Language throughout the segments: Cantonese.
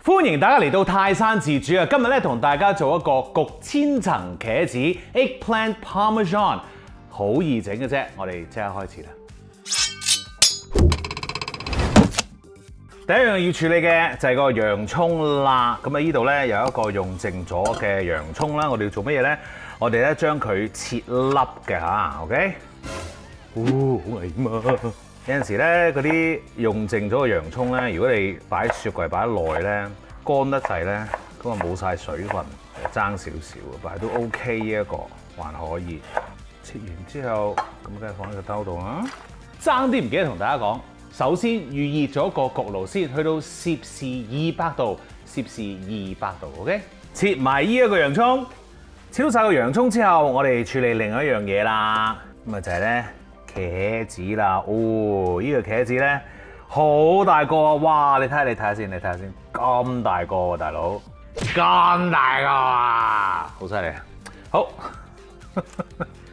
歡迎大家嚟到泰山自主啊！今日咧同大家做一個焗千層茄子 （eggplant parmesan）， 好易整嘅啫。我哋即刻開始啦。第一樣要處理嘅就係個洋葱啦。咁啊，呢度咧有一個用剩咗嘅洋葱啦。我哋要做乜嘢咧？我哋咧將佢切粒嘅嚇 ，OK？ 好危險啊！有陣時咧，嗰啲用剩咗嘅洋葱咧，如果你擺雪櫃擺得耐咧，乾得滯咧，咁啊冇晒水分，爭少少，但係都 OK 呢一個，還可以。切完之後，咁梗係放喺個兜度啦。爭啲唔記得同大家講，首先預熱咗個焗爐先，去到攝氏200度，攝氏200度 ，OK？ 切埋呢一個洋葱，切到晒個洋葱之後，我哋處理另外一樣嘢啦。咁啊就係咧。茄子啦，哦，呢個茄子咧好大個啊！哇，你睇下先，咁大個喎，大佬，咁大個啊，好犀利啊！好，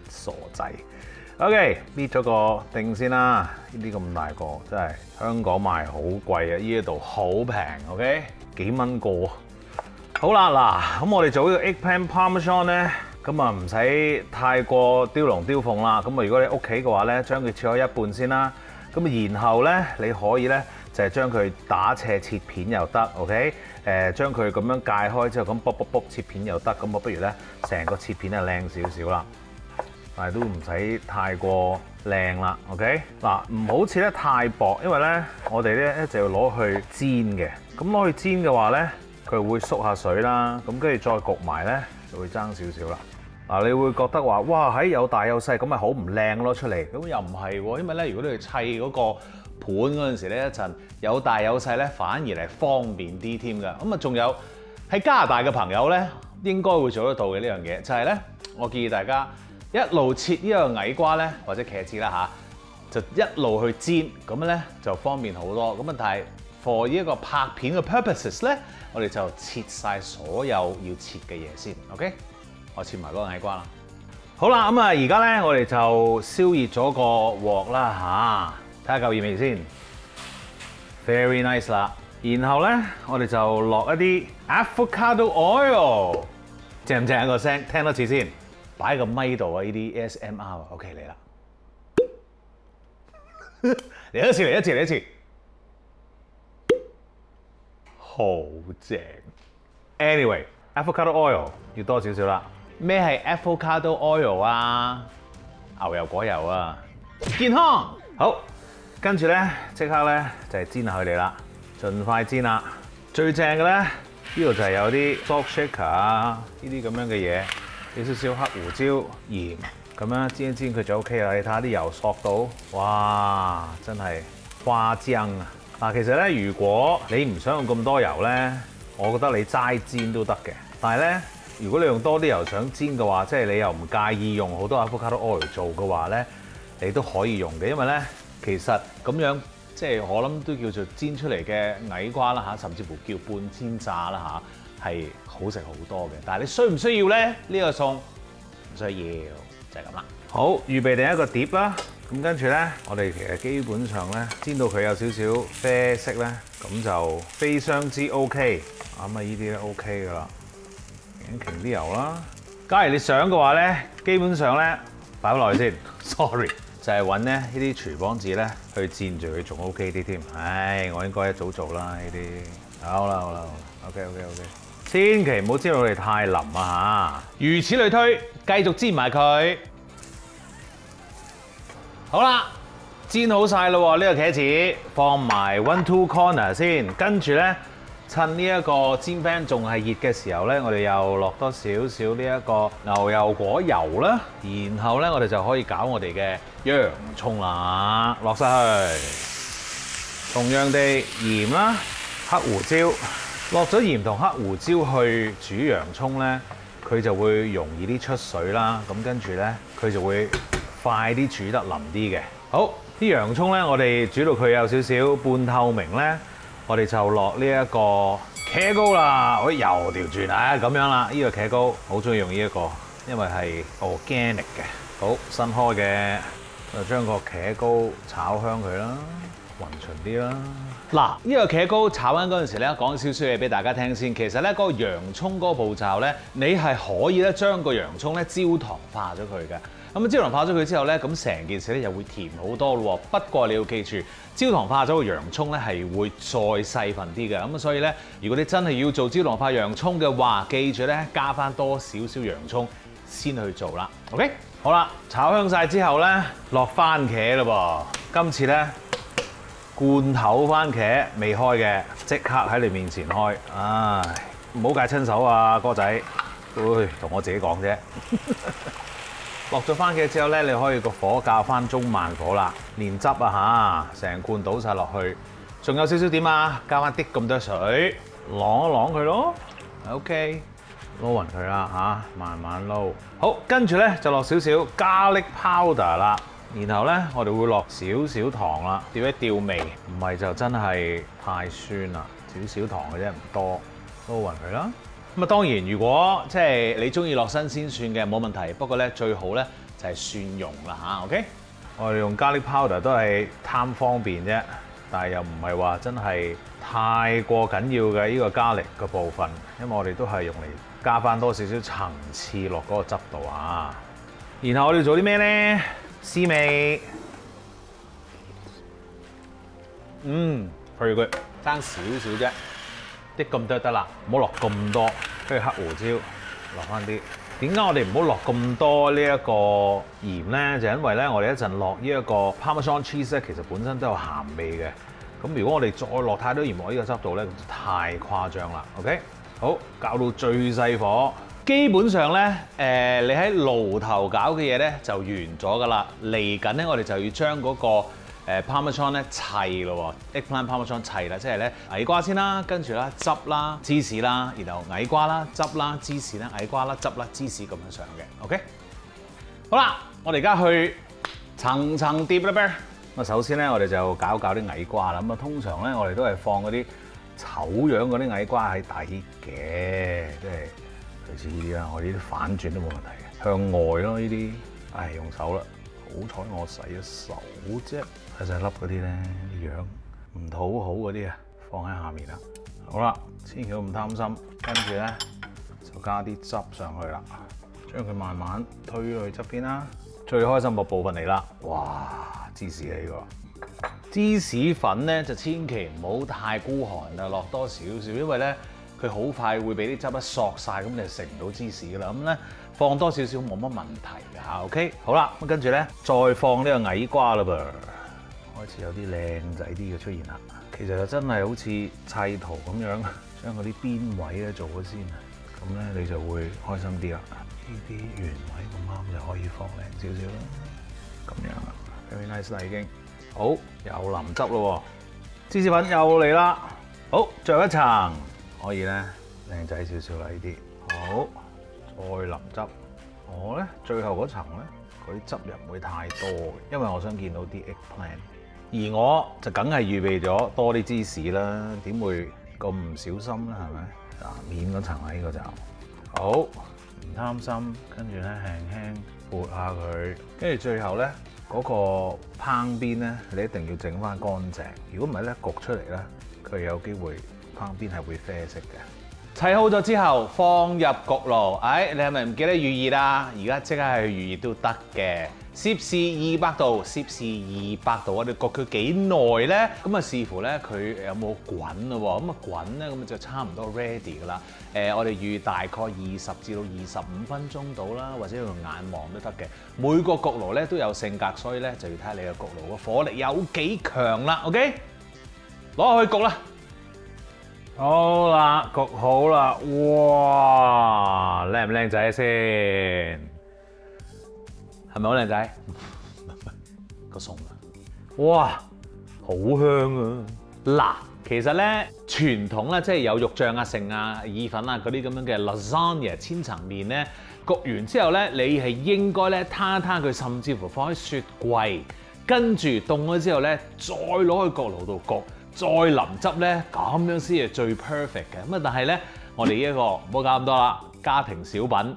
傻仔。OK， 搣咗個定先啦。呢啲咁大個，真係香港賣好貴啊！呢度好平 ，OK， 幾蚊個。好啦，嗱，咁我哋做呢個 eggplant parmesan 咧。咁啊唔使太過雕龍雕鳳啦。咁啊如果你屋企嘅話咧，將佢切開一半先啦。咁然後咧你可以咧就係將佢打斜切片又得 ，OK？ 將佢咁樣界開之後咁卜切片又得。咁我不如咧成個切片啊靚少少啦，但係都唔使太過靚啦 ，OK？ 嗱，唔好切得太薄，因為咧我哋咧就要攞去煎嘅。咁攞去煎嘅話咧，佢會縮下水啦。咁跟住再焗埋咧，就會爭少少啦。嗱，你會覺得話哇，喺有大有細，咁咪好唔靚咯出嚟。咁又唔係喎，因為咧，如果你去砌嗰個盤嗰陣時咧，一陣有大有細咧，反而係方便啲添㗎。咁啊，仲有喺加拿大嘅朋友咧，應該會做得到嘅呢樣嘢，就係咧，我建議大家一路切呢個矮瓜咧，或者茄子啦嚇，就一路去煎，咁樣咧就方便好多。咁啊，但係 for 呢一個拍片嘅 purposes 咧，我哋就切晒所有要切嘅嘢先 ，OK？ 我切埋嗰個矮瓜啦。好啦，咁啊，而家咧我哋就燒熱咗個鑊啦嚇，睇下夠熱未先。Very nice 啦。然後咧，我哋就落一啲 avocado oil， 正唔正一個聲？聽多次先，擺喺個咪度啊！呢啲 ASMR 啊 ，OK 嚟啦，嚟一次，好正。Anyway，avocado oil 要多少少啦。咩係 avocado oil 啊？牛油果油啊，健康。好，跟住咧即刻咧就係煎下佢哋啦，盡快煎啦。最正嘅咧，呢度就係有啲 salt shaker 啊，呢啲咁樣嘅嘢，有少少黑胡椒、鹽，咁樣煎一煎佢就 OK 啦。你睇下啲油索到，哇，真係誇張啊！嗱，其實咧，如果你唔想用咁多油咧，我覺得你齋煎都得嘅。但係咧，如果你用多啲油想煎嘅話，即係你又唔介意用好多 avocado oil 做嘅話咧，你都可以用嘅。因為咧，其實咁樣即係我諗都叫做煎出嚟嘅矮瓜啦嚇，甚至乎叫半煎炸啦嚇，係好食好多嘅。但係你需唔需要咧？呢個餸唔需要，就係咁啦。好，預備定一個碟啦。咁跟住咧，我哋其實基本上咧煎到佢有少少啡色咧，咁就非常之 OK。咁啊，呢啲咧 OK 噶啦。勁啲油啦。假如你想嘅話咧，基本上咧擺好耐先。Sorry， 就係揾咧呢啲廚房紙咧去墊住佢，仲 OK 啲添。唉，我應該一早做啦呢啲。好啦，OK。千祈唔好煎到佢太腍啊嚇。如此類推，繼續煎埋佢。好啦，煎好晒咯喎，呢個茄子放埋 1-2 corner 先，跟住咧。趁呢一個煎 pan 仲係熱嘅時候咧，我哋又落多少少呢一個牛油果油啦，然後咧我哋就可以搞我哋嘅洋葱啦，落晒去。同樣地鹽啦、黑胡椒，落咗鹽同黑胡椒去煮洋葱咧，佢就會容易啲出水啦。咁跟住咧，佢就會快啲煮得腍啲嘅。好，啲洋葱咧，我哋煮到佢有少少半透明咧。我哋就落呢一個茄膏啦，我又調轉啊咁樣啦，呢個茄膏好中意用呢一個，因為係 organic 嘅。好，新開嘅就將個茄膏炒香佢啦。勻啲啦。嗱，呢個茄膏炒緊嗰陣時咧，講少少嘢俾大家聽先。其實咧，嗰個洋葱嗰個步驟咧，你係可以咧將個洋葱咧焦糖化咗佢嘅。咁焦糖化咗佢之後咧，咁成件事咧又會甜好多咯。不過你要記住，焦糖化咗個洋葱咧係會再細份啲嘅。咁所以咧，如果你真係要做焦糖化洋葱嘅話，記住咧加翻多少少洋葱先去做啦。OK， 好啦，炒香晒之後咧，落番茄咯噃。今次咧。罐頭番茄未開嘅，即刻喺你面前開。唉，唔好戒親手啊，哥仔。喂，同我自己講啫。落咗番茄之後咧，你可以個火校翻中慢火啦。連汁啊嚇，成罐倒晒落去。仲有少少點啊？加翻啲咁多水，啷一啷佢咯。OK， 撈勻佢啦嚇，慢慢撈。好，跟住咧就落少少 garlic powder 啦。然後咧，我哋會落少少糖啦，調一調味，唔係就真係太酸啦，少少糖嘅啫，唔多，撈勻佢啦。咁啊，當然如果即係你中意落新鮮蒜嘅冇問題，不過咧最好咧就係蒜蓉啦嚇。OK， 我哋用 garlic powder 都係貪方便啫，但係又唔係話真係太過緊要嘅呢個 garlic 嘅部分，因為我哋都係用嚟加翻多少少層次落嗰個汁度啊。然後我哋做啲咩咧？絲味，very good，爭少少啫，啲咁多得啦，唔好落咁多。跟住黑胡椒落翻啲。點解我哋唔好落咁多呢一個鹽咧？就因為咧，我哋一陣落呢一個 Parmesan cheese 咧，其實本身都有鹹味嘅。咁如果我哋再落太多鹽落呢個汁度咧，咁就太誇張啦。OK， 好，校到最細火。基本上咧，你喺爐頭搞嘅嘢咧就完咗㗎啦。嚟緊咧，我哋就要將嗰個Parmesan 咧砌咯喎 ，eggplant Parmesan 砌啦，即係咧矮瓜先啦，跟住啦汁啦、芝士啦，然後矮瓜啦、汁啦、芝士啦、矮瓜啦、汁啦、芝士咁樣上嘅。OK， 好啦，我哋而家去層層疊啦噃。咁首先咧，我哋就搞啲矮瓜啦。咁啊，通常咧我哋都係放嗰啲醜樣嗰啲矮瓜喺底嘅，即係。類似呢啲啦，我哋呢啲反轉都冇問題嘅，向外咯呢啲，唉用手啦，好彩我洗咗手啫，細粒嗰啲咧啲樣唔討好嗰啲啊，放喺下面啦。好啦，千祈都唔貪心，跟住咧就加啲汁上去啦，將佢慢慢推去側邊啦。最開心嘅部分嚟啦，哇！芝士啊呢個芝士粉咧就千祈唔好太孤寒啊，落多少少，因為咧。佢好快會俾啲汁一索晒，咁你就食唔到芝士噶啦。咁咧放多少少冇乜問題㗎嚇。OK， 好啦，咁跟住咧再放呢個矮瓜啦噃，開始有啲靚仔啲嘅出現啦。其實就真係好似砌圖咁樣，將嗰啲邊位咧做咗先，咁咧你就會開心啲啦。呢啲原位咁啱就可以放靚少少啦。咁樣啦 ，very nice 啦已經。好，又淋汁咯喎，芝士粉又嚟啦。好，最後一層。可以咧靚仔少少啦呢啲，好，再淋汁。我咧最後嗰層咧，嗰啲汁又唔會太多嘅，因為我想見到啲 eggplant。而我就梗係預備咗多啲芝士啦，點會咁唔小心咧？係咪？嗱，面嗰層喺呢個就好，唔貪心，跟住咧輕輕撥下佢，跟住最後咧嗰個烹邊咧，你一定要整翻乾淨。如果唔係咧焗出嚟咧，佢有機會。旁邊係會啡色嘅。砌好咗之後放入焗爐。你係咪唔記得預熱啊？而家即刻去預熱都得嘅。攝氏200度，攝氏200度，我哋焗佢幾耐咧？咁啊視乎咧佢有冇滾咯喎。咁啊滾咧，咁就差唔多 ready 噶啦。我哋預大概20至到25分鐘到啦，或者用眼望都得嘅。每個焗爐咧都有性格，所以咧就要睇下你嘅焗爐嘅火力有幾強啦。OK， 攞去焗啦。好啦，焗好啦，哇，靚唔靚仔先？係咪好靚仔？個餸啊，哇，好香啊！嗱，其實咧傳統咧即係有肉醬啊、剩啊、意粉啊嗰啲咁樣嘅 lasagna 千層麵咧，焗完之後咧，你係應該咧攤一攤佢，甚至乎放喺雪櫃，跟住凍咗之後咧，再攞去焗爐度焗。再淋汁咧，咁樣先係最 perfect 嘅。咁啊，但係咧，我哋呢一個唔好搞咁多啦，家庭小品，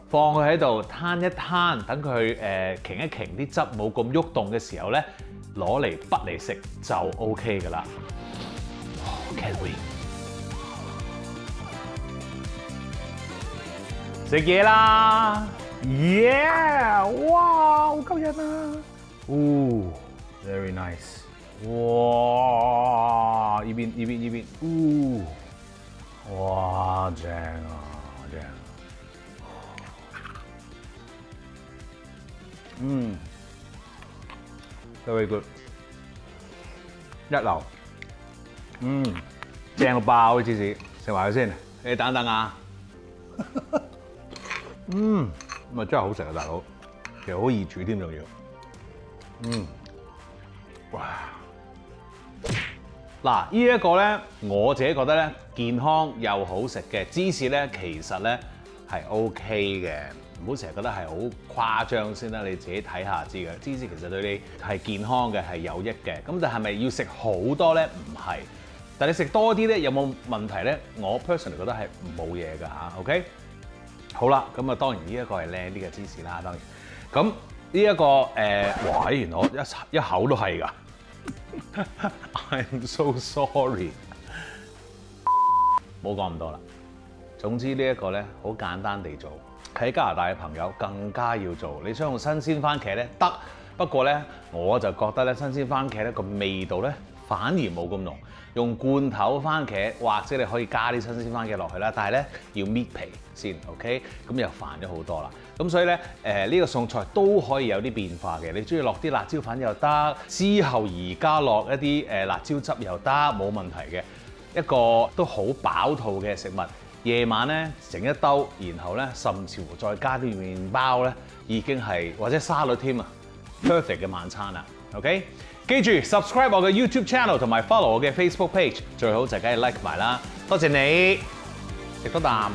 放佢喺度攤一攤，等佢擎一擎啲汁冇咁喐動嘅時候咧，攞嚟畢嚟食就 OK 㗎啦。Can't wait！ 食嘢啦 ，Yeah！ 哇，好吸引啊！哦 ，very nice！ 哇，呢邊，哇，正啊，正！very good， 一流，正到爆啲芝士，食埋佢先，你等等啊！咁啊真係好食啊，大佬，其實好易煮添仲要，哇！嗱，呢一個咧，我自己覺得咧，健康又好食嘅芝士咧，其實咧係 OK 嘅，唔好成日覺得係好誇張先啦，你自己睇下知嘅。芝士其實對你係健康嘅，係有益嘅。咁但係咪要食好多咧？唔係，但係你食多啲咧，有冇問題咧？我 personally 覺得係冇嘢㗎嚇。OK， 好啦，咁啊當然呢一個係靚啲嘅芝士啦，當然。咁呢一個哇！原來我一口都係㗎。I'm so sorry， 冇講咁多啦。總之呢一個咧好簡單地做，喺加拿大嘅朋友更加要做。你想用新鮮番茄咧得，不過咧我就覺得咧新鮮番茄咧個味道咧反而冇咁濃。用罐頭番茄或者你可以加啲新鮮番茄落去啦，但係咧要搣皮先 ，OK？ 咁又煩咗好多啦。咁所以咧呢個餸菜都可以有啲變化嘅。你中意落啲辣椒粉又得，之後而家落一啲辣椒汁又得，冇問題嘅。一個都好飽肚嘅食物。夜晚咧整一兜，然後咧甚至乎再加啲麵包咧，已經係或者沙律添啊 ，perfect 嘅晚餐啦。OK？ 記住 subscribe 我嘅 YouTube channel 同埋 follow 我嘅 Facebook page， 最好就梗係 like 埋啦。多謝你，食多啖。